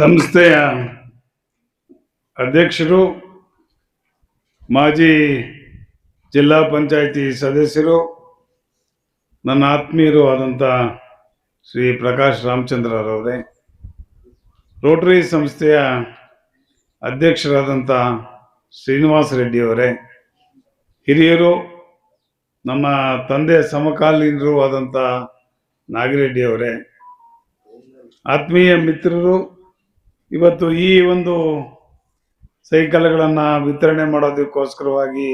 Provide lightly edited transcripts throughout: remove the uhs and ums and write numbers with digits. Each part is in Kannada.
ಸಂಸ್ಥೆಯ ಅಧ್ಯಕ್ಷರು, ಮಾಜಿ ಜಿಲ್ಲಾ ಪಂಚಾಯಿತಿ ಸದಸ್ಯರು, ನನ್ನ ಆತ್ಮೀಯರು ಆದಂಥ ಶ್ರೀ ಪ್ರಕಾಶ್ ರಾಮಚಂದ್ರರವರೇ, ರೋಟರಿ ಸಂಸ್ಥೆಯ ಅಧ್ಯಕ್ಷರಾದಂಥ ಶ್ರೀನಿವಾಸ ರೆಡ್ಡಿಯವರೇ, ಹಿರಿಯರು, ನಮ್ಮ ತಂದೆ ಸಮಕಾಲೀನರು ಆದಂಥ ನಾಗಿರೆಡ್ಡಿಯವರೇ, ಆತ್ಮೀಯ ಮಿತ್ರರು, ಇವತ್ತು ಈ ಒಂದು ಸೈಕಲ್ಗಳನ್ನು ವಿತರಣೆ ಮಾಡೋದಕ್ಕೋಸ್ಕರವಾಗಿ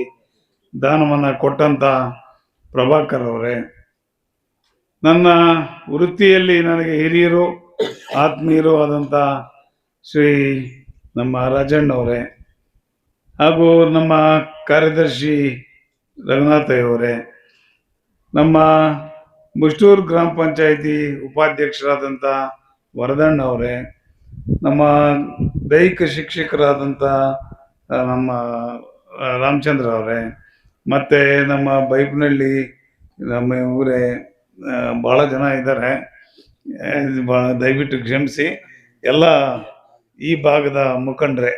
ದಾನವನ್ನು ಕೊಟ್ಟಂಥ ಪ್ರಭಾಕರ್ ಅವರೇ, ನನ್ನ ವೃತ್ತಿಯಲ್ಲಿ ನನಗೆ ಹಿರಿಯರು ಆತ್ಮೀಯರು ಆದಂಥ ಶ್ರೀ ನಮ್ಮ ರಾಜಣ್ಣವರೇ, ಹಾಗೂ ನಮ್ಮ ಕಾರ್ಯದರ್ಶಿ ರಘುನಾಥಯ್ಯವರೇ, ನಮ್ಮ ಮುಷ್ಟೂರು ಗ್ರಾಮ ಪಂಚಾಯಿತಿ ಉಪಾಧ್ಯಕ್ಷರಾದಂಥ ವರದಣ್ಣವರೇ, ನಮ್ಮ ದೈಹಿಕ ಶಿಕ್ಷಕರಾದಂಥ ನಮ್ಮ ರಾಮಚಂದ್ರ ಅವರೇ, ಮತ್ತು ನಮ್ಮ ಬೈಪ್ನಳ್ಳಿ ನಮ್ಮ ಊರೇ ಭಾಳ ಜನ ಇದ್ದಾರೆ, ದಯವಿಟ್ಟು ಕ್ಷಮಿಸಿ. ಎಲ್ಲ ಈ ಭಾಗದ ಮುಖಂಡರೇ,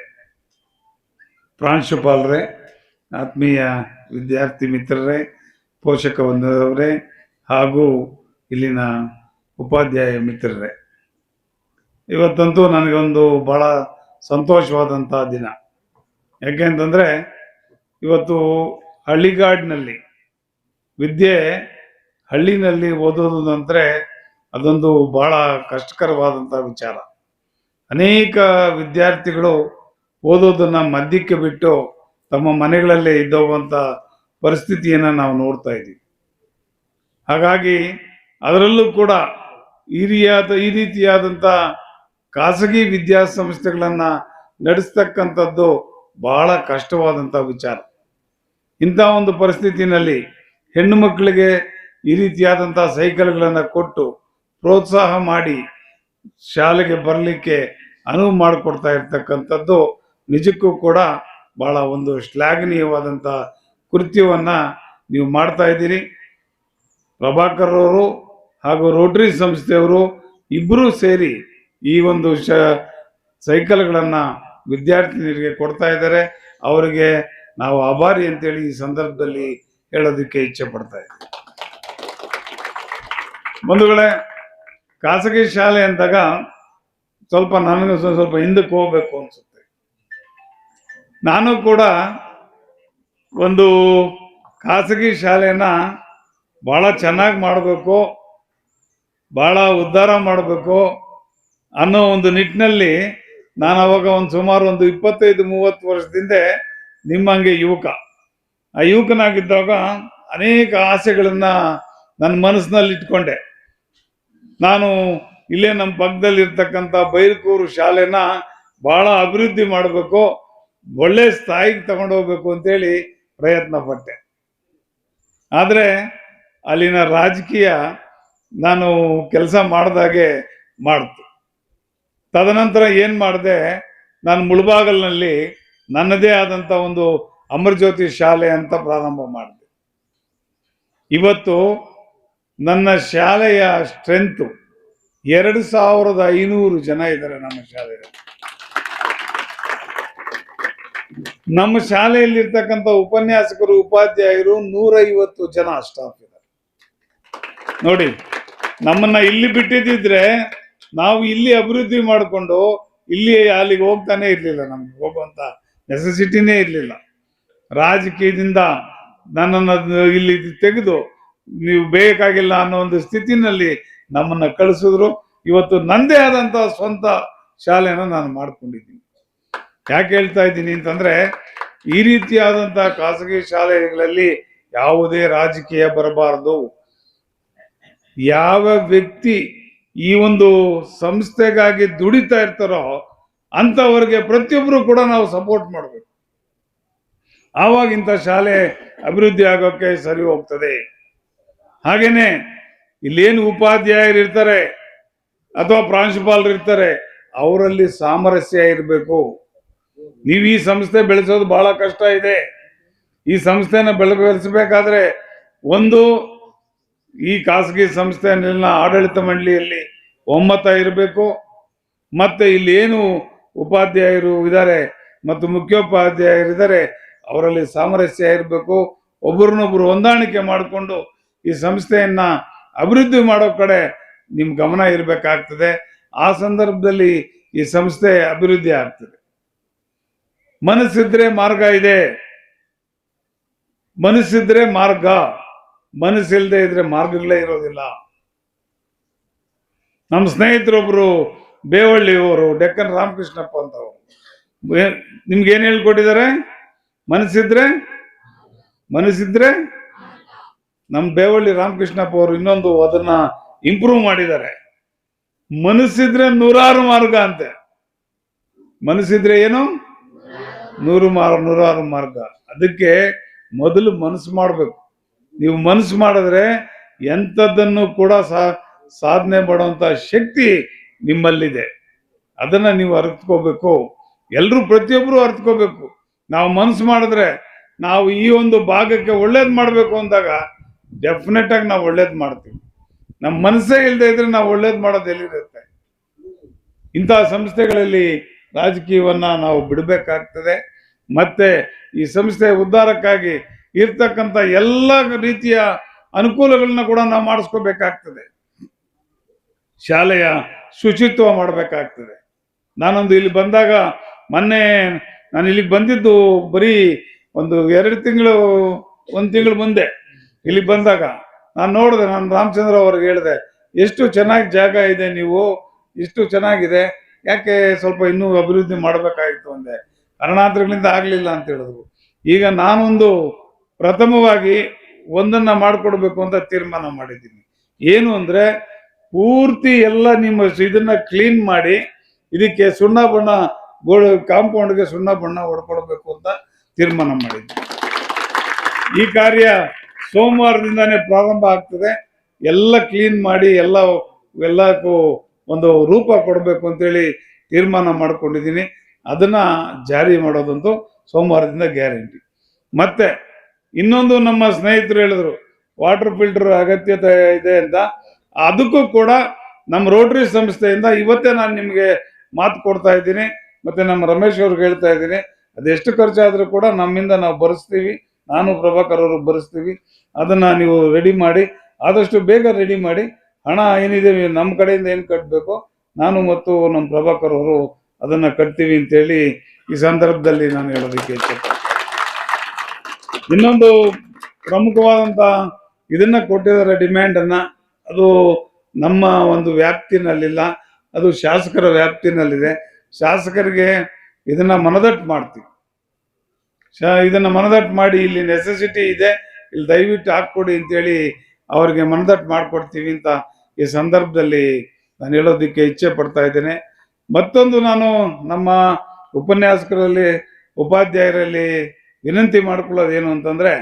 ಪ್ರಾಂಶುಪಾಲರೇ, ಆತ್ಮೀಯ ವಿದ್ಯಾರ್ಥಿ ಮಿತ್ರರೇ, ಪೋಷಕ ಬಂಧುವರೇ, ಹಾಗೂ ಇಲ್ಲಿನ ಉಪಾಧ್ಯಾಯ ಮಿತ್ರರೇ, ಇವತ್ತಂತೂ ನನಗೊಂದು ಭಾಳ ಸಂತೋಷವಾದಂಥ ದಿನ. ಯಾಕೆಂತಂದರೆ ಇವತ್ತು ಹಳ್ಳಿಗಾಡಿನಲ್ಲಿ ವಿದ್ಯೆ, ಹಳ್ಳಿನಲ್ಲಿ ಓದೋದು ಅಂದರೆ ಅದೊಂದು ಭಾಳ ಕಷ್ಟಕರವಾದಂಥ ವಿಚಾರ. ಅನೇಕ ವಿದ್ಯಾರ್ಥಿಗಳು ಓದೋದನ್ನು ಮಧ್ಯಕ್ಕೆ ಬಿಟ್ಟು ತಮ್ಮ ಮನೆಗಳಲ್ಲೇ ಇದ್ದೋಗುವಂಥ ಪರಿಸ್ಥಿತಿಯನ್ನು ನಾವು ನೋಡ್ತಾ ಇದ್ದೀವಿ. ಹಾಗಾಗಿ ಅದರಲ್ಲೂ ಕೂಡ ಈ ರೀತಿಯಾದಂಥ ಖಾಸಗಿ ವಿದ್ಯಾಸಂಸ್ಥೆಗಳನ್ನು ನಡೆಸ್ತಕ್ಕಂಥದ್ದು ಬಹಳ ಕಷ್ಟವಾದಂಥ ವಿಚಾರ. ಇಂಥ ಒಂದು ಪರಿಸ್ಥಿತಿನಲ್ಲಿ ಹೆಣ್ಣು ಮಕ್ಕಳಿಗೆ ಈ ರೀತಿಯಾದಂಥ ಸೈಕಲ್ಗಳನ್ನು ಕೊಟ್ಟು ಪ್ರೋತ್ಸಾಹ ಮಾಡಿ ಶಾಲೆಗೆ ಬರಲಿಕ್ಕೆ ಅನುವು ಮಾಡಿಕೊಡ್ತಾ ಇರ್ತಕ್ಕಂಥದ್ದು ನಿಜಕ್ಕೂ ಕೂಡ ಭಾಳ ಒಂದು ಶ್ಲಾಘನೀಯವಾದಂಥ ಕೃತ್ಯವನ್ನು ನೀವು ಮಾಡ್ತಾ ಇದ್ದೀರಿ. ಪ್ರಭಾಕರ್ ಅವರು ಹಾಗೂ ರೋಟರಿ ಸಂಸ್ಥೆಯವರು ಇಬ್ಬರೂ ಸೇರಿ ಈ ಒಂದು ಸೈಕಲ್ಗಳನ್ನು ವಿದ್ಯಾರ್ಥಿನಿಯರಿಗೆ ಕೊಡ್ತಾ ಇದ್ದಾರೆ. ಅವರಿಗೆ ನಾವು ಆಭಾರಿ ಅಂತೇಳಿ ಈ ಸಂದರ್ಭದಲ್ಲಿ ಹೇಳೋದಕ್ಕೆ ಇಚ್ಛೆ ಪಡ್ತಾ ಇದ್ದೀವಿ. ಬಂಧುಗಳೇ, ಖಾಸಗಿ ಶಾಲೆ ಅಂದಾಗ ನನಗೂ ಸ್ವಲ್ಪ ಹಿಂದಕ್ಕೆ ಹೋಗ್ಬೇಕು ಅನ್ಸುತ್ತೆ. ನಾನು ಕೂಡ ಒಂದು ಖಾಸಗಿ ಶಾಲೆನ ಭಾಳ ಚೆನ್ನಾಗಿ ಮಾಡಬೇಕು, ಭಾಳ ಉದ್ಧಾರ ಮಾಡಬೇಕು ಅನ್ನೋ ಒಂದು ನಿಟ್ಟಿನಲ್ಲಿ ನಾನು ಅವಾಗ ಸುಮಾರು 25-30 ವರ್ಷದಿಂದ ನಿಮ್ಮಂಗೆ ಆ ಯುವಕನಾಗಿದ್ದಾಗ ಅನೇಕ ಆಸೆಗಳನ್ನು ನನ್ನ ಮನಸ್ಸಿನಲ್ಲಿ ಇಟ್ಕೊಂಡೆ. ನಾನು ಇಲ್ಲೇ ನಮ್ಮ ಪಕ್ಕದಲ್ಲಿರ್ತಕ್ಕಂಥ ಬೈಲ್ಕೂರು ಶಾಲೆನ ಭಾಳ ಅಭಿವೃದ್ಧಿ ಮಾಡಬೇಕು, ಒಳ್ಳೆ ಸ್ಥಾಯಿಗೆ ತಗೊಂಡೋಗ್ಬೇಕು ಅಂತೇಳಿ ಪ್ರಯತ್ನ ಪಟ್ಟೆ. ಆದರೆ ಅಲ್ಲಿನ ರಾಜಕೀಯ ನಾನು ಕೆಲಸ ಮಾಡಿದಾಗೆ ಮಾಡ್ತು. ತದನಂತರ ಏನು ಮಾಡಿದೆ, ನಾನು ಮುಳಬಾಗಲ್ನಲ್ಲಿ ನನ್ನದೇ ಆದಂಥ ಒಂದು ಅಮರಜ್ಯೋತಿ ಶಾಲೆ ಅಂತ ಪ್ರಾರಂಭ ಮಾಡಿದೆ. ಇವತ್ತು ನನ್ನ ಶಾಲೆಯ ಸ್ಟ್ರೆಂತು 2500 ಜನ ಇದ್ದಾರೆ ನಮ್ಮ ಶಾಲೆಯಲ್ಲಿ. ನಮ್ಮ ಶಾಲೆಯಲ್ಲಿರ್ತಕ್ಕಂಥ ಉಪನ್ಯಾಸಕರು, ಉಪಾಧ್ಯಾಯರು 150 ಜನ ಸ್ಟಾಫ್ ಇದ್ದಾರೆ. ನೋಡಿ, ನಮ್ಮನ್ನ ಇಲ್ಲಿ ಬಿಟ್ಟಿದ್ದಿದ್ರೆ ನಾವು ಇಲ್ಲಿ ಅಭಿವೃದ್ಧಿ ಮಾಡಿಕೊಂಡು ಇಲ್ಲಿ ಅಲ್ಲಿಗೆ ಹೋಗ್ತಾನೆ ಇರಲಿಲ್ಲ, ನಮ್ಗೆ ಹೋಗುವಂತ ನೆಸೆಸಿಟಿನೇ ಇರಲಿಲ್ಲ. ರಾಜಕೀಯದಿಂದ ನನ್ನನ್ನು ಇಲ್ಲಿ ತೆಗೆದು ನೀವು ಬೇಕಾಗಿಲ್ಲ ಅನ್ನೋ ಒಂದು ಸ್ಥಿತಿನಲ್ಲಿ ನಮ್ಮನ್ನ ಕಳಿಸಿದ್ರು. ಇವತ್ತು ನಂದೇ ಆದಂತ ಸ್ವಂತ ಶಾಲೆನ ನಾನು ಮಾಡ್ಕೊಂಡಿದ್ದೀನಿ. ಯಾಕೆ ಹೇಳ್ತಾ ಇದ್ದೀನಿ ಅಂತಂದ್ರೆ, ಈ ರೀತಿಯಾದಂತಹ ಖಾಸಗಿ ಶಾಲೆಗಳಲ್ಲಿ ಯಾವುದೇ ರಾಜಕೀಯ ಬರಬಾರದು. ಯಾವ ವ್ಯಕ್ತಿ ಈ ಒಂದು ಸಂಸ್ಥೆಗಾಗಿ ದುಡಿತಾ ಇರ್ತಾರೋ ಅಂಥವ್ರಿಗೆ ಪ್ರತಿಯೊಬ್ಬರು ಕೂಡ ನಾವು ಸಪೋರ್ಟ್ ಮಾಡಬೇಕು. ಆವಾಗ ಇಂಥ ಶಾಲೆ ಅಭಿವೃದ್ಧಿ ಆಗೋಕ್ಕೆ ಸರಿ ಹೋಗ್ತದೆ. ಹಾಗೇನೆ ಇಲ್ಲೇನು ಉಪಾಧ್ಯಾಯರು ಇರ್ತಾರೆ ಅಥವಾ ಪ್ರಾಂಶುಪಾಲರು ಇರ್ತಾರೆ, ಅವರಲ್ಲಿ ಸಾಮರಸ್ಯ ಇರಬೇಕು. ನೀವು ಈ ಸಂಸ್ಥೆ ಬೆಳೆಸೋದು ಬಹಳ ಕಷ್ಟ ಇದೆ. ಈ ಸಂಸ್ಥೆನ ಬೆಳೆಸಬೇಕಾದ್ರೆ ಒಂದು ಈ ಖಾಸಗಿ ಸಂಸ್ಥೆಯಲ್ಲಿನ ಆಡಳಿತ ಮಂಡಳಿಯಲ್ಲಿ ಒಮ್ಮತ ಇರಬೇಕು. ಮತ್ತೆ ಇಲ್ಲಿ ಏನು ಉಪಾಧ್ಯಾಯರು ಇದ್ದಾರೆ ಮತ್ತು ಮುಖ್ಯೋಪಾಧ್ಯಾಯರು ಇದ್ದಾರೆ, ಅವರಲ್ಲಿ ಸಾಮರಸ್ಯ ಇರಬೇಕು. ಒಬ್ಬರನ್ನೊಬ್ರು ಹೊಂದಾಣಿಕೆ ಮಾಡಿಕೊಂಡು ಈ ಸಂಸ್ಥೆಯನ್ನ ಅಭಿವೃದ್ಧಿ ಮಾಡೋ ಕಡೆ ನಿಮ್ ಗಮನ ಇರಬೇಕಾಗ್ತದೆ. ಆ ಸಂದರ್ಭದಲ್ಲಿ ಈ ಸಂಸ್ಥೆ ಅಭಿವೃದ್ಧಿ ಆಗ್ತದೆ. ಮನಸ್ಸಿದ್ರೆ ಮಾರ್ಗ ಇದೆ, ಮನಸ್ಸಿದ್ರೆ ಮಾರ್ಗ, ಮನಸ್ಸಿಲ್ಲದೆ ಇದ್ರೆ ಮಾರ್ಗಗಳೇ ಇರೋದಿಲ್ಲ. ನಮ್ಮ ಸ್ನೇಹಿತರೊಬ್ರು ಬೇವಳ್ಳಿಯವರು, ಡೆಕ್ಕನ್ ರಾಮಕೃಷ್ಣಪ್ಪ ಅಂತ, ನಿಮ್ಗೆ ಏನ್ ಹೇಳ್ಕೊಟ್ಟಿದ್ದಾರೆ? ಮನಸ್ಸಿದ್ರೆ ನಮ್ಮ ಬೇವಳ್ಳಿ ರಾಮಕೃಷ್ಣಪ್ಪ ಅವರು ಇನ್ನೊಂದು ಅದನ್ನ ಇಂಪ್ರೂವ್ ಮಾಡಿದ್ದಾರೆ. ಮನಸ್ಸಿದ್ರೆ ನೂರಾರು ಮಾರ್ಗ ಅಂತೆ. ಮನಸ್ಸಿದ್ರೆ ಏನು? ನೂರಾರು ಮಾರ್ಗ. ಅದಕ್ಕೆ ಮೊದಲು ಮನಸ್ಸು ಮಾಡಬೇಕು. ನೀವು ಮನಸ್ಸು ಮಾಡಿದ್ರೆ ಎಂಥದ್ದನ್ನು ಕೂಡ ಸಾಧನೆ ಮಾಡುವಂತ ಶಕ್ತಿ ನಿಮ್ಮಲ್ಲಿದೆ. ಅದನ್ನ ನೀವು ಅರ್ಥಕೋಬೇಕು. ಎಲ್ರು ಪ್ರತಿಯೊಬ್ರು ಅರ್ಥಕೋಬೇಕು. ನಾವು ಮನಸ್ಸು ಮಾಡಿದ್ರೆ, ನಾವು ಈ ಒಂದು ಭಾಗಕ್ಕೆ ಒಳ್ಳೇದ್ ಮಾಡ್ಬೇಕು ಅಂದಾಗ ಡೆಫಿನೆಟ್ ಆಗಿ ನಾವು ಒಳ್ಳೇದ್ ಮಾಡ್ತೀವಿ. ನಮ್ಮ ಮನಸ್ಸೇ ಇಲ್ಲದೆ ಇದ್ರೆ ನಾವು ಒಳ್ಳೇದ್ ಮಾಡೋದು ಎಲ್ಲಿರುತ್ತೆ? ಇಂತಹ ಸಂಸ್ಥೆಗಳಲ್ಲಿ ರಾಜಕೀಯವನ್ನ ನಾವು ಬಿಡಬೇಕಾಗ್ತದೆ. ಮತ್ತೆ ಈ ಸಂಸ್ಥೆ ಉದ್ಧಾರಕ್ಕಾಗಿ ಇರ್ತಕ್ಕಂಥ ಎಲ್ಲ ರೀತಿಯ ಅನುಕೂಲಗಳನ್ನ ಕೂಡ ನಾವು ಮಾಡಿಸ್ಕೋಬೇಕಾಗ್ತದೆ. ಶಾಲೆಯ ಶುಚಿತ್ವ ಮಾಡಬೇಕಾಗ್ತದೆ. ನಾನೊಂದು ಇಲ್ಲಿ ಬಂದಾಗ, ಮೊನ್ನೆ ನಾನು ಇಲ್ಲಿಗೆ ಬಂದಿದ್ದು ಬರೀ ಒಂದು 1 ತಿಂಗಳು ಮುಂದೆ ಇಲ್ಲಿಗೆ ಬಂದಾಗ ನಾನು ನೋಡಿದೆ. ನಾನು ರಾಮಚಂದ್ರ ಅವ್ರಿಗೆ ಹೇಳಿದೆ, ಎಷ್ಟು ಚೆನ್ನಾಗಿ ಜಾಗ ಇದೆ, ನೀವು ಇಷ್ಟು ಚೆನ್ನಾಗಿದೆ, ಯಾಕೆ ಸ್ವಲ್ಪ ಇನ್ನೂ ಅಭಿವೃದ್ಧಿ ಮಾಡಬೇಕಾಗಿತ್ತು ಅಂದೆ. ಕಾರಣಾಂತರಗಳಿಂದ ಆಗ್ಲಿಲ್ಲ ಅಂತ ಹೇಳಿದ್ರು. ಈಗ ನಾನೊಂದು ಪ್ರಥಮವಾಗಿ ಒಂದನ್ನ ಮಾಡಿಕೊಡ್ಬೇಕು ಅಂತ ತೀರ್ಮಾನ ಮಾಡಿದ್ದೀನಿ. ಏನು ಅಂದ್ರೆ, ಪೂರ್ತಿ ಎಲ್ಲ ನಿಮ್ಮ ಇದನ್ನ ಕ್ಲೀನ್ ಮಾಡಿ ಇದಕ್ಕೆ ಸುಣ್ಣ ಬಣ್ಣ, ಕಾಂಪೌಂಡ್ಗೆ ಸುಣ್ಣ ಬಣ್ಣ ಹೊಡ್ಕೊಡ್ಬೇಕು ಅಂತ ತೀರ್ಮಾನ ಮಾಡಿದ್ದೀನಿ. ಈ ಕಾರ್ಯ ಸೋಮವಾರದಿಂದಾನೇ ಪ್ರಾರಂಭ ಆಗ್ತದೆ. ಎಲ್ಲ ಕ್ಲೀನ್ ಮಾಡಿ ಎಲ್ಲಕ್ಕೂ ಒಂದು ರೂಪ ಕೊಡಬೇಕು ಅಂತೇಳಿ ತೀರ್ಮಾನ ಮಾಡ್ಕೊಂಡಿದ್ದೀನಿ. ಅದನ್ನ ಜಾರಿ ಮಾಡೋದಂತೂ ಸೋಮವಾರದಿಂದ ಗ್ಯಾರಂಟಿ. ಮತ್ತೆ ಇನ್ನೊಂದು, ನಮ್ಮ ಸ್ನೇಹಿತರು ಹೇಳಿದ್ರು ವಾಟರ್ ಫಿಲ್ಟರ್ ಅಗತ್ಯತೆ ಇದೆ ಅಂತ. ಅದಕ್ಕೂ ಕೂಡ ನಮ್ಮ ರೋಟರಿ ಸಂಸ್ಥೆಯಿಂದ ಇವತ್ತೇ ನಾನು ನಿಮಗೆ ಮಾತು ಕೊಡ್ತಾ ಇದ್ದೀನಿ. ಮತ್ತೆ ನಮ್ಮ ರಮೇಶ್ ಅವ್ರಿಗೆ ಹೇಳ್ತಾ ಇದ್ದೀನಿ, ಅದೆಷ್ಟು ಖರ್ಚಾದ್ರೂ ಕೂಡ ನಮ್ಮಿಂದ ನಾವು ಭರಿಸ್ತೀವಿ. ನಾನು ಪ್ರಭಾಕರ್ ಅವರು ಭರಿಸ್ತೀವಿ. ಅದನ್ನ ನೀವು ರೆಡಿ ಮಾಡಿ, ಆದಷ್ಟು ಬೇಗ ರೆಡಿ ಮಾಡಿ. ಹಣ ಏನಿದೆ ನಮ್ಮ ಕಡೆಯಿಂದ ಏನು ಕಟ್ಟಬೇಕು, ನಾನು ಮತ್ತು ನಮ್ಮ ಪ್ರಭಾಕರ್ ಅವರು ಅದನ್ನ ಕಟ್ತೀವಿ ಅಂತೇಳಿ ಈ ಸಂದರ್ಭದಲ್ಲಿ ನಾನು ಹೇಳೋದಕ್ಕೆ ಇಚ್ಛೆ. ಇನ್ನೊಂದು ಪ್ರಮುಖವಾದಂತ ಇದನ್ನ ಕೊಟ್ಟಿದ್ದಾರೆ, ಡಿಮ್ಯಾಂಡ್ ಅನ್ನ. ಅದು ನಮ್ಮ ಒಂದು ವ್ಯಾಪ್ತಿನಲ್ಲಿಲ್ಲ, ಅದು ಶಾಸಕರ ವ್ಯಾಪ್ತಿನಲ್ಲಿದೆ. ಶಾಸಕರಿಗೆ ಇದನ್ನ ಮನದಟ್ಟು ಮಾಡ್ತೀವಿ. ಇದನ್ನ ಮನದಟ್ಟು ಮಾಡಿ, ಇಲ್ಲಿ ನೆಸೆಸಿಟಿ ಇದೆ, ಇಲ್ಲಿ ದಯವಿಟ್ಟು ಹಾಕ್ಕೊಡಿ ಅಂತೇಳಿ ಅವ್ರಿಗೆ ಮನದಟ್ಟು ಮಾಡ್ಕೊಡ್ತೀವಿ ಅಂತ ಈ ಸಂದರ್ಭದಲ್ಲಿ ನಾನು ಹೇಳೋದಕ್ಕೆ ಇಚ್ಛೆ ಪಡ್ತಾ ಇದ್ದೇನೆ. ಮತ್ತೊಂದು, ನಾನು ನಮ್ಮ ಉಪನ್ಯಾಸಕರಲ್ಲಿ, ಉಪಾಧ್ಯಾಯರಲ್ಲಿ ವಿನಂತಿ ಮಾಡ್ಕೊಳ್ಳೋದು ಏನು ಅಂತಂದ್ರೆ,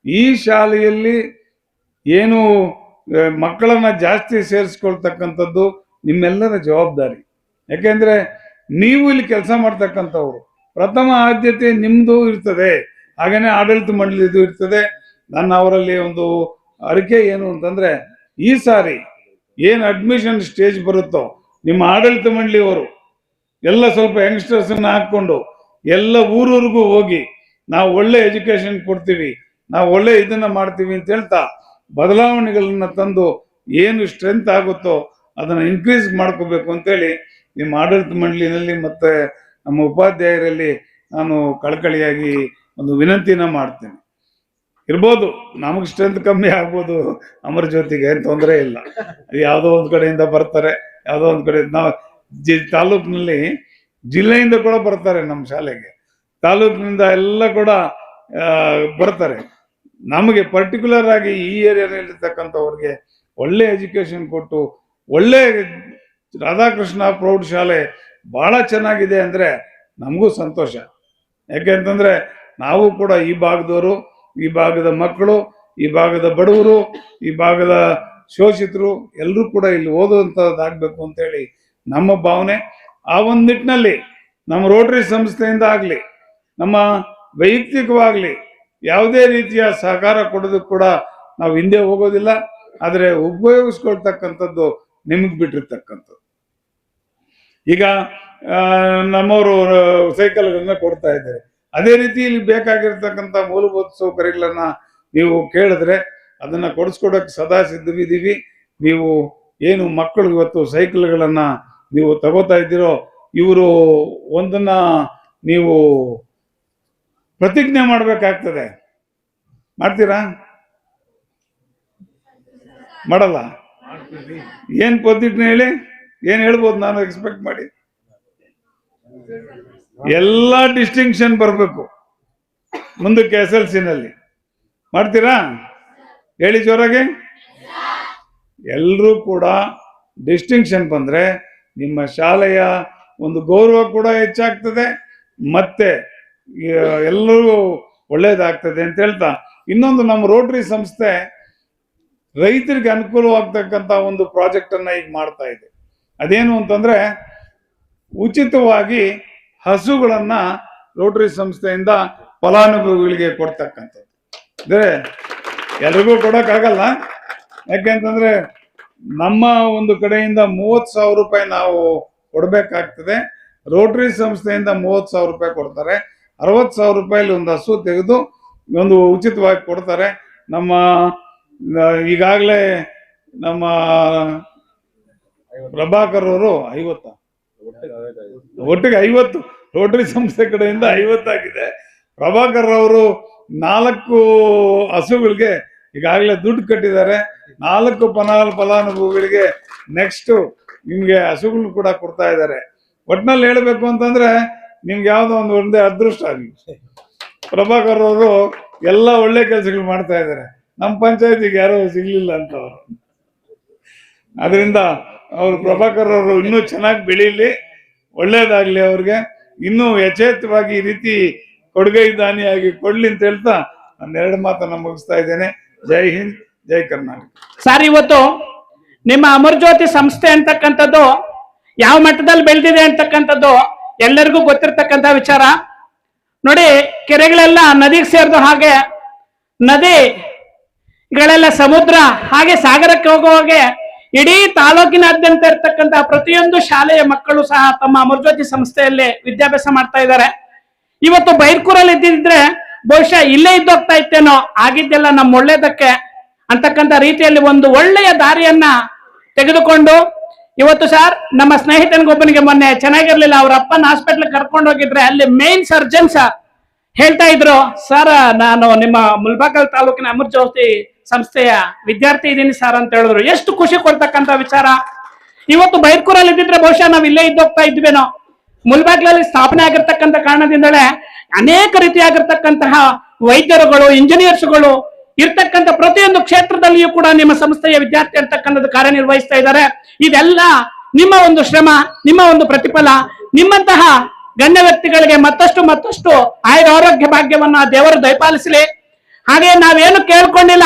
ಈ ಶಾಲೆಯಲ್ಲಿ ಏನು ಮಕ್ಕಳನ್ನ ಜಾಸ್ತಿ ಸೇರಿಸ್ಕೊಳ್ತಕ್ಕಂಥದ್ದು ನಿಮ್ಮೆಲ್ಲರ ಜವಾಬ್ದಾರಿ. ಯಾಕೆಂದ್ರೆ ನೀವು ಇಲ್ಲಿ ಕೆಲಸ ಮಾಡ್ತಕ್ಕಂಥವ್ರು, ಪ್ರಥಮ ಆದ್ಯತೆ ನಿಮ್ದು ಇರ್ತದೆ. ಹಾಗೇನೆ ಆಡಳಿತ ಮಂಡಳಿದು ಇರ್ತದೆ. ನನ್ನ ಅವರಲ್ಲಿ ಒಂದು ಅರಿಕೆ ಏನು ಅಂತಂದ್ರೆ, ಈ ಸಾರಿ ಏನು ಅಡ್ಮಿಷನ್ ಸ್ಟೇಜ್ ಬರುತ್ತೋ, ನಿಮ್ಮ ಆಡಳಿತ ಮಂಡಳಿಯವರು ಎಲ್ಲ ಸ್ವಲ್ಪ ಯಂಗ್ಸ್ಟರ್ಸ್ ಅನ್ನ ಹಾಕೊಂಡು ಎಲ್ಲ ಊರೂರಿಗೂ ಹೋಗಿ ನಾವು ಒಳ್ಳೆ ಎಜುಕೇಶನ್ ಕೊಡ್ತೀವಿ, ನಾವು ಒಳ್ಳೆ ಇದನ್ನ ಮಾಡ್ತೀವಿ ಅಂತ ಹೇಳ್ತಾ ಬದಲಾವಣೆಗಳನ್ನ ತಂದು ಏನು ಸ್ಟ್ರೆಂತ್ ಆಗುತ್ತೋ ಅದನ್ನ ಇನ್ಕ್ರೀಸ್ ಮಾಡ್ಕೋಬೇಕು ಅಂತೇಳಿ ನಿಮ್ಮ ಆಡಳಿತ ಮಂಡಳಿನಲ್ಲಿ ಮತ್ತೆ ನಮ್ಮ ಉಪಾಧ್ಯಾಯರಲ್ಲಿ ನಾನು ಕಳಕಳಿಯಾಗಿ ಒಂದು ವಿನಂತಿನ ಮಾಡ್ತೇನೆ. ಇರ್ಬೋದು, ನಮಗೆ ಸ್ಟ್ರೆಂತ್ ಕಮ್ಮಿ ಆಗ್ಬೋದು, ಅಮರ ಜ್ಯೋತಿಗೆ ಏನು ತೊಂದರೆ ಇಲ್ಲ. ಯಾವುದೋ ಒಂದು ಕಡೆಯಿಂದ ಬರ್ತಾರೆ, ಯಾವುದೋ ಒಂದು ಕಡೆ. ನಾವು ತಾಲೂಕಿನಲ್ಲಿ ಜಿಲ್ಲೆಯಿಂದ ಕೂಡ ಬರ್ತಾರೆ ನಮ್ಮ ಶಾಲೆಗೆ, ತಾಲೂಕಿನಿಂದ ಎಲ್ಲ ಕೂಡ ಬರ್ತಾರೆ. ನಮಗೆ ಪರ್ಟಿಕ್ಯುಲರ್ ಆಗಿ ಈ ಏರಿಯಾದಲ್ಲಿರ್ತಕ್ಕಂಥವ್ರಿಗೆ ಒಳ್ಳೆ ಎಜುಕೇಶನ್ ಕೊಟ್ಟು, ಒಳ್ಳೆ ರಾಧಾಕೃಷ್ಣ ಪ್ರೌಢಶಾಲೆ ಬಹಳ ಚೆನ್ನಾಗಿದೆ ಅಂದ್ರೆ ನಮಗೂ ಸಂತೋಷ. ಯಾಕೆಂತಂದ್ರೆ ನಾವು ಕೂಡ ಈ ಭಾಗದವರು, ಈ ಭಾಗದ ಮಕ್ಕಳು, ಈ ಭಾಗದ ಬಡವರು, ಈ ಭಾಗದ ಶೋಷಿತರು ಎಲ್ಲರೂ ಕೂಡ ಇಲ್ಲಿ ಓದುವಂತದ್ದಾಗಬೇಕು ಅಂತೇಳಿ ನಮ್ಮ ಭಾವನೆ. ಆ ಒಂದು ನಿಟ್ಟಿನಲ್ಲಿ ನಮ್ಮ ರೋಟರಿ ಸಂಸ್ಥೆಯಿಂದ ಆಗಲಿ, ನಮ್ಮ ವೈಯಕ್ತಿಕವಾಗಲಿ ಯಾವುದೇ ರೀತಿಯ ಸಹಕಾರ ಕೊಡೋದಕ್ಕೆ ಕೂಡ ನಾವು ಹಿಂದೆ ಹೋಗೋದಿಲ್ಲ. ಆದರೆ ಉಪಯೋಗಿಸ್ಕೊಳ್ತಕ್ಕಂಥದ್ದು ನಿಮಗೆ ಬಿಟ್ಟಿರ್ತಕ್ಕಂಥದ್ದು. ಈಗ ನಮ್ಮವರು ಸೈಕಲ್ಗಳನ್ನ ಕೊಡ್ತಾ ಇದ್ದಾರೆ. ಅದೇ ರೀತಿ ಇಲ್ಲಿ ಬೇಕಾಗಿರ್ತಕ್ಕಂಥ ಮೂಲಭೂತ ಸೌಕರ್ಯಗಳನ್ನ ನೀವು ಕೇಳಿದ್ರೆ ಅದನ್ನ ಕೊಡಿಸ್ಕೊಡಕ್ಕೆ ಸದಾ ಸಿದ್ಧವಿದ್ದೀವಿ. ನೀವು ಏನು ಮಕ್ಕಳು ಇವತ್ತು ಸೈಕಲ್ಗಳನ್ನ ನೀವು ತಗೋತಾ ಇದ್ದೀರೋ, ಇವರು ಒಂದನ್ನ ನೀವು ಪ್ರತಿಜ್ಞೆ ಮಾಡ್ಬೇಕಾಗ್ತದೆ. ಮಾಡ್ತೀರಾ? ಮಾಡಲ್ಲ? ಏನ್ ಪ್ರತಿಜ್ಞೆ ಹೇಳಿ, ಏನ್ ಹೇಳ್ಬೋದು? ನಾನು ಎಕ್ಸ್ಪೆಕ್ಟ್ ಮಾಡಿ ಎಲ್ಲಾ ಡಿಸ್ಟಿಂಕ್ಷನ್ ಬರಬೇಕು ಮುಂದಕ್ಕೆ SLC ನಲ್ಲಿ. ಮಾಡ್ತೀರಾ? ಹೇಳಿ ಜೋರಾಗಿ. ಎಲ್ಲರೂ ಕೂಡ ಡಿಸ್ಟಿಂಕ್ಷನ್ ಬಂದ್ರೆ ನಿಮ್ಮ ಶಾಲೆಯ ಒಂದು ಗೌರವ ಕೂಡ ಹೆಚ್ಚಾಗ್ತದೆ, ಮತ್ತೆ ಎಲ್ಲರೂ ಒಳ್ಳೇದಾಗ್ತದೆ ಅಂತ ಹೇಳ್ತಾ, ಇನ್ನೊಂದು ನಮ್ಮ ರೋಟರಿ ಸಂಸ್ಥೆ ರೈತರಿಗೆ ಅನುಕೂಲವಾಗ್ತಕ್ಕಂಥ ಒಂದು ಪ್ರಾಜೆಕ್ಟ್ ಅನ್ನ ಈಗ ಮಾಡ್ತಾ ಇದೆ. ಅದೇನು ಅಂತಂದ್ರೆ ಉಚಿತವಾಗಿ ಹಸುಗಳನ್ನ ರೋಟರಿ ಸಂಸ್ಥೆಯಿಂದ ಫಲಾನುಭವಿಗಳಿಗೆ ಕೊಡ್ತಕ್ಕಂಥದ್ದು. ಅಂದ್ರೆ ಎಲ್ರಿಗೂ ಕೊಡಕ್ಕಾಗಲ್ಲ, ಯಾಕೆಂತಂದ್ರೆ ನಮ್ಮ ಒಂದು ಕಡೆಯಿಂದ 30,000 ರೂಪಾಯಿ ನಾವು ಕೊಡ್ಬೇಕಾಗ್ತದೆ. ರೋಟರಿ ಸಂಸ್ಥೆಯಿಂದ 30,000 ರೂಪಾಯಿ ಕೊಡ್ತಾರೆ. 60,000 ರೂಪಾಯಿಲಿ ಒಂದು ಹಸು ತೆಗೆದು ಒಂದು ಉಚಿತವಾಗಿ ಕೊಡ್ತಾರೆ. ನಮ್ಮ ಈಗಾಗಲೇ ನಮ್ಮ ಪ್ರಭಾಕರ್ ಅವರು 50 ಒಟ್ಟಿಗೆ 50 ರೋಟರಿ ಸಂಸ್ಥೆ ಕಡೆಯಿಂದ 50 ಆಗಿದೆ. ಪ್ರಭಾಕರ್ ಅವರು 4 ಹಸುಗಳಿಗೆ ಈಗಾಗಲೇ ದುಡ್ಡು ಕಟ್ಟಿದ್ದಾರೆ. 4 ಫಲಾನುಭವಿಗಳಿಗೆ ನೆಕ್ಸ್ಟ್ ನಿಮ್ಗೆ ಹಸುಗಳು ಕೂಡ ಕೊಡ್ತಾ ಇದ್ದಾರೆ. ಒಟ್ನಲ್ಲಿ ಹೇಳ್ಬೇಕು ಅಂತಂದ್ರೆ ನಿಮ್ಗೆ ಯಾವ್ದೋ ಒಂದೇ ಅದೃಷ್ಟ ಆಗಿ ಪ್ರಭಾಕರ್ ಅವರು ಎಲ್ಲ ಒಳ್ಳೆ ಕೆಲಸಗಳು ಮಾಡ್ತಾ ಇದ್ದಾರೆ. ನಮ್ಮ ಪಂಚಾಯತಿಗೆ ಯಾರೋ ಸಿಗ್ಲಿಲ್ಲ ಅಂತ ಅವರು. ಅದರಿಂದ ಅವರು ಪ್ರಭಾಕರ್ ಅವರು ಇನ್ನೂ ಚೆನ್ನಾಗಿ ಬೆಳೀಲಿ, ಒಳ್ಳೇದಾಗ್ಲಿ, ಅವ್ರಿಗೆ ಇನ್ನೂ ಯಥೇಚ್ಛವಾಗಿ ಈ ರೀತಿ ಕೊಡುಗೈ ದಾನಿಯಾಗಿ ಕೊಡ್ಲಿ ಅಂತ ಹೇಳ್ತಾ ನಾನು 2 ಮಾತನ್ನ ಮುಗಿಸ್ತಾ ಇದ್ದೇನೆ. ಜೈ ಹಿಂದ್, ಜೈ ಕರ್ನಾಟಕ. ಸರ್, ಇವತ್ತು ನಿಮ್ಮ ಅಮರಜ್ಯೋತಿ ಸಂಸ್ಥೆ ಅಂತಕ್ಕಂಥದ್ದು ಯಾವ ಮಟ್ಟದಲ್ಲಿ ಬೆಳೆದಿದೆ ಅಂತಕ್ಕಂಥದ್ದು ಎಲ್ಲರಿಗೂ ಗೊತ್ತಿರ್ತಕ್ಕಂಥ ವಿಚಾರ. ನೋಡಿ, ಕೆರೆಗಳೆಲ್ಲ ನದಿಗೆ ಸೇರಿದ ಹಾಗೆ, ನದಿಗಳೆಲ್ಲ ಸಮುದ್ರ ಹಾಗೆ ಸಾಗರಕ್ಕೆ ಹೋಗುವಾಗೆ ಇಡೀ ತಾಲೂಕಿನಾದ್ಯಂತ ಇರ್ತಕ್ಕಂಥ ಪ್ರತಿಯೊಂದು ಶಾಲೆಯ ಮಕ್ಕಳು ಸಹ ತಮ್ಮ ಅಮರಜ್ಯೋತಿ ಸಂಸ್ಥೆಯಲ್ಲಿ ವಿದ್ಯಾಭ್ಯಾಸ ಮಾಡ್ತಾ ಇದ್ದಾರೆ. ಇವತ್ತು ಬೈರ್ಕೂರಲ್ಲಿ ಇದ್ದಿದ್ರೆ ಬಹುಶಃ ಇಲ್ಲೇ ಇದ್ದೋಗ್ತಾ ಇತ್ತೇನೋ, ಆಗಿದ್ದೆಲ್ಲ ನಮ್ಮ ಒಳ್ಳೇದಕ್ಕೆ ಅಂತಕ್ಕಂಥ ರೀತಿಯಲ್ಲಿ ಒಂದು ಒಳ್ಳೆಯ ದಾರಿಯನ್ನ ತೆಗೆದುಕೊಂಡು ಇವತ್ತು ಸರ್ ನಮ್ಮ ಸ್ನೇಹಿತನಿಗೊಬ್ಬನಿಗೆ ಮೊನ್ನೆ ಚೆನ್ನಾಗಿರ್ಲಿಲ್ಲ, ಅವ್ರ ಅಪ್ಪನ ಹಾಸ್ಪಿಟ್ಲ್ ಕರ್ಕೊಂಡು ಹೋಗಿದ್ರೆ ಅಲ್ಲಿ ಮೇನ್ ಸರ್ಜನ್ ಸರ್ ಹೇಳ್ತಾ ಇದ್ರು, ಸರ್ ನಾನು ನಿಮ್ಮ ಮುಲ್ಬಾಗಲ್ ತಾಲೂಕಿನ ಅಮರಜ್ಯೋತಿ ಸಂಸ್ಥೆಯ ವಿದ್ಯಾರ್ಥಿ ಇದ್ದೀನಿ ಸರ್ ಅಂತ ಹೇಳಿದ್ರು. ಎಷ್ಟು ಖುಷಿ ಕೊಡ್ತಕ್ಕಂಥ ವಿಚಾರ. ಇವತ್ತು ಬೈರ್ಕೂರಲ್ಲಿ ಇದ್ದಿದ್ರೆ ಬಹುಶಃ ನಾವು ಇಲ್ಲೇ ಇದ್ದೋಗ್ತಾ ಇದ್ವೇನೋ. ಮುಲ್ಬಾಗ್ಲಲ್ಲಿ ಸ್ಥಾಪನೆ ಆಗಿರ್ತಕ್ಕಂಥ ಕಾರಣದಿಂದಲೇ ಅನೇಕ ರೀತಿಯಾಗಿರ್ತಕ್ಕಂತಹ ವೈದ್ಯರುಗಳು, ಇಂಜಿನಿಯರ್ಸ್ಗಳು ಇರ್ತಕ್ಕಂಥ ಪ್ರತಿಯೊಂದು ಕ್ಷೇತ್ರದಲ್ಲಿಯೂ ಕೂಡ ನಿಮ್ಮ ಸಂಸ್ಥೆಯ ವಿದ್ಯಾರ್ಥಿ ಅಂತಕ್ಕಂಥದ್ದು ಕಾರ್ಯನಿರ್ವಹಿಸ್ತಾ ಇದ್ದಾರೆ. ಇದೆಲ್ಲ ನಿಮ್ಮ ಒಂದು ಶ್ರಮ, ನಿಮ್ಮ ಒಂದು ಪ್ರತಿಫಲ. ನಿಮ್ಮಂತಹ ಗಣ್ಯ ವ್ಯಕ್ತಿಗಳಿಗೆ ಮತ್ತಷ್ಟು ಆರೋಗ್ಯ ಭಾಗ್ಯವನ್ನ ದೇವರು ದಯಪಾಲಿಸಲಿ. ಹಾಗೆ ನಾವೇನು ಕೇಳ್ಕೊಂಡಿಲ್ಲ,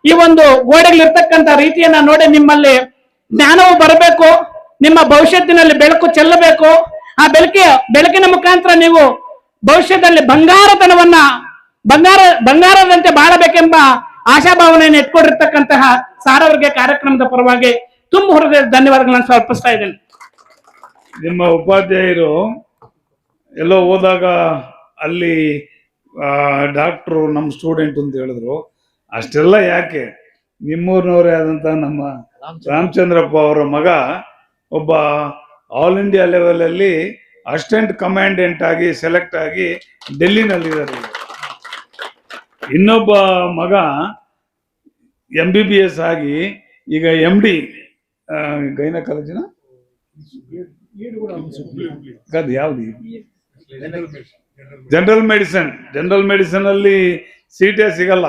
ಈ ಒಂದು ಗೋಡೆಗಳಿರ್ತಕ್ಕಂಥ ರೀತಿಯನ್ನ ನೋಡಿ ನಿಮ್ಮಲ್ಲಿ ಜ್ಞಾನವು ಬರಬೇಕು, ನಿಮ್ಮ ಭವಿಷ್ಯತ್ತಿನಲ್ಲಿ ಬೆಳಕು ಚೆಲ್ಲಬೇಕು. ಆ ಬೆಳಕಿನ ಮುಖಾಂತರ ನೀವು ಭವಿಷ್ಯದಲ್ಲಿ ಬಂಗಾರದಂತೆ ಬಾಳಬೇಕೆಂಬ ಆಶಾಭಾವನೆಯನ್ನು ಇಟ್ಕೊಂಡಿರ್ತಕ್ಕಂತಹ ಸಾರ್ ಅವರಿಗೆ ಕಾರ್ಯಕ್ರಮದ ಪರವಾಗಿ ತುಂಬ ಹೃದಯದ ಧನ್ಯವಾದಗಳನ್ನು ಸಮರ್ಪಿಸ್ತಾ ಇದ್ದೇನೆ. ನಿಮ್ಮ ಉಪಾಧ್ಯಾಯರು ಎಲ್ಲೋ ಹೋದಾಗ ಅಲ್ಲಿ ಡಾಕ್ಟ್ರು ನಮ್ಮ ಸ್ಟೂಡೆಂಟ್ ಅಂತ ಹೇಳಿದ್ರು. ಅಷ್ಟೆಲ್ಲ ಯಾಕೆ, ನಿಮ್ಮೂರಿನವರೇ ಆದಂತ ನಮ್ಮ ರಾಮಚಂದ್ರಪ್ಪ ಅವರ ಮಗ ಒಬ್ಬ ಆಲ್ ಇಂಡಿಯಾ ಲೆವೆಲ್ ಅಲ್ಲಿ ಅಸಿಸ್ಟೆಂಟ್ ಕಮಾಂಡೆಂಟ್ ಆಗಿ ಸೆಲೆಕ್ಟ್ ಆಗಿ ಡೆಲ್ಲಿನಲ್ಲಿದ್ದಾರೆ. ಇನ್ನೊಬ್ಬ ಮಗ MBBS ಆಗಿ ಈಗ MD ಗೈನಕಾಲಜಿನ ಯಾವ್ದು ಜನರಲ್ ಮೆಡಿಸಿನ್ ಅಲ್ಲಿ ಸೀಟೇ ಸಿಗಲ್ಲ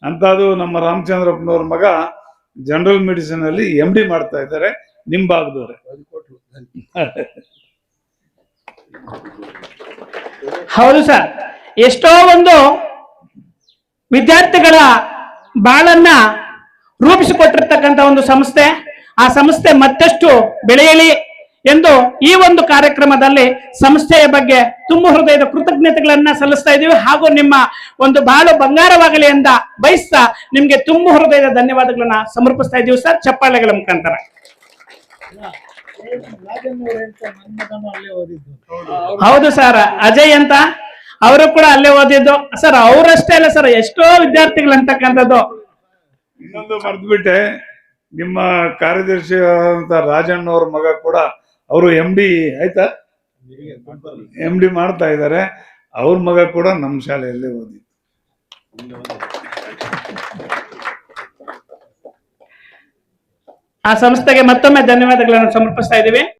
ಅಂತ, ಅದು ನಮ್ಮ ರಾಮಚಂದ್ರಪ್ಪನವ್ರ ಮಗ ಜನರಲ್ ಮೆಡಿಸಿನ್ ಅಲ್ಲಿ MD ಮಾಡ್ತಾ ಇದ್ದಾರೆ, ನಿಮ್ ಭಾಗದವ್ರೆ. ಹೌದು ಸರ್, ಎಷ್ಟೋ ಒಂದು ವಿದ್ಯಾರ್ಥಿಗಳ ಬಾಳನ್ನ ರೂಪಿಸಿಕೊಟ್ಟಿರ್ತಕ್ಕಂಥ ಒಂದು ಸಂಸ್ಥೆ. ಆ ಸಂಸ್ಥೆ ಮತ್ತಷ್ಟು ಬೆಳೆಯಲಿ ಎಂದು ಈ ಒಂದು ಕಾರ್ಯಕ್ರಮದಲ್ಲಿ ಸಂಸ್ಥೆಯ ಬಗ್ಗೆ ತುಂಬ ಹೃದಯದ ಕೃತಜ್ಞತೆಗಳನ್ನ ಸಲ್ಲಿಸ್ತಾ ಇದ್ದೀವಿ. ಹಾಗೂ ನಿಮ್ಮ ಒಂದು ಬಾಳು ಬಂಗಾರವಾಗಲಿ ಎಂದ ಬಯಸ್ತಾ ನಿಮ್ಗೆ ತುಂಬ ಹೃದಯದ ಧನ್ಯವಾದಗಳನ್ನ ಸಮರ್ಪಿಸ್ತಾ ಇದ್ದೀವಿ ಸರ್, ಚಪ್ಪಾಳೆಗಳ ಮುಖಾಂತರ. ಹೌದು ಸರ್, ಅಜಯ್ ಅಂತ ಅವರು ಕೂಡ ಅಲ್ಲೇ ಓದಿದ್ದು ಸರ್. ಅವರಷ್ಟೇ ಅಲ್ಲ ಸರ್, ಎಷ್ಟೋ ವಿದ್ಯಾರ್ಥಿಗಳು ಅಂತಕ್ಕಂಥದ್ದು. ಇನ್ನೊಂದು ಮರ್ದ್ಬಿಟ್ಟೆ, ನಿಮ್ಮ ಕಾರ್ಯದರ್ಶಿ ಅಂತ ರಾಜಣ್ಣ ಅವ್ರ ಮಗ ಕೂಡ ಅವರು MD ಆಯ್ತಾ, MD ಮಾಡ್ತಾ ಇದ್ದಾರೆ. ಅವ್ರ ಮಗ ಕೂಡ ನಮ್ಮ ಶಾಲೆಯಲ್ಲೇ ಓದಿ. ಆ ಸಂಸ್ಥೆಗೆ ಮತ್ತೊಮ್ಮೆ ಧನ್ಯವಾದಗಳನ್ನು ಸಮರ್ಪಿಸ್ತಾ ಇದ್ದೀವಿ.